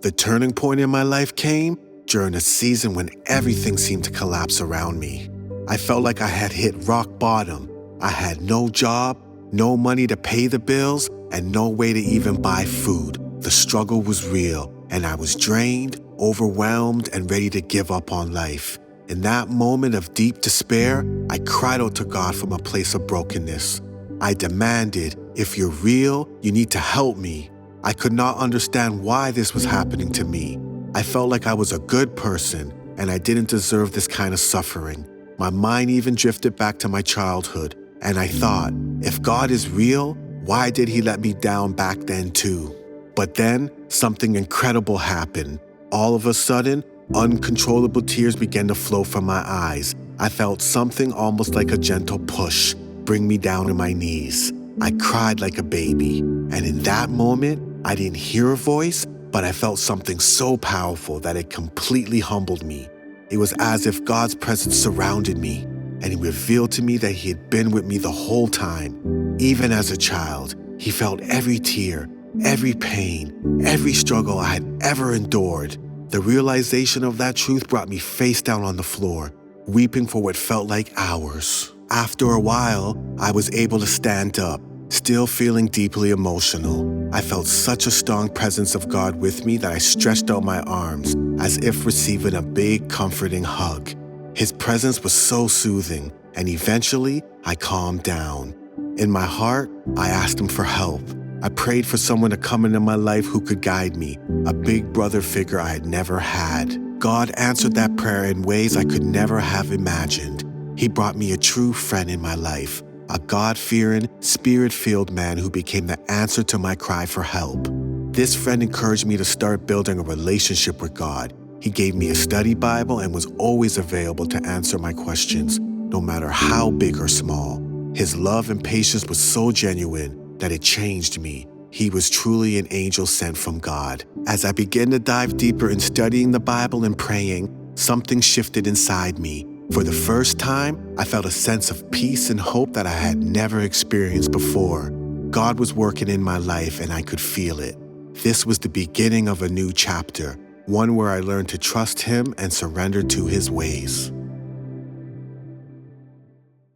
The turning point in my life came during a season when everything seemed to collapse around me. I felt like I had hit rock bottom. I had no job, no money to pay the bills, and no way to even buy food. The struggle was real, and I was drained, overwhelmed, and ready to give up on life. In that moment of deep despair, I cried out to God from a place of brokenness. I demanded, if you're real, you need to help me. I could not understand why this was happening to me. I felt like I was a good person, and I didn't deserve this kind of suffering. My mind even drifted back to my childhood, and I thought, if God is real, why did he let me down back then too? But then, something incredible happened. All of a sudden, uncontrollable tears began to flow from my eyes. I felt something almost like a gentle push bring me down to my knees. I cried like a baby, and in that moment, I didn't hear a voice, but I felt something so powerful that it completely humbled me. It was as if God's presence surrounded me, and he revealed to me that he had been with me the whole time. Even as a child, he felt every tear, every pain, every struggle I had ever endured. The realization of that truth brought me face down on the floor, weeping for what felt like hours. After a while, I was able to stand up, still feeling deeply emotional. I felt such a strong presence of God with me that I stretched out my arms, as if receiving a big, comforting hug. His presence was so soothing, and eventually, I calmed down. In my heart, I asked him for help. I prayed for someone to come into my life who could guide me, a big brother figure I had never had. God answered that prayer in ways I could never have imagined. He brought me a true friend in my life, a God-fearing, spirit-filled man who became the answer to my cry for help. This friend encouraged me to start building a relationship with God. He gave me a study Bible and was always available to answer my questions, no matter how big or small. His love and patience was so genuine that it changed me. He was truly an angel sent from God. As I began to dive deeper in studying the Bible and praying, something shifted inside me. For the first time, I felt a sense of peace and hope that I had never experienced before. God was working in my life and I could feel it. This was the beginning of a new chapter, one where I learned to trust him and surrender to his ways.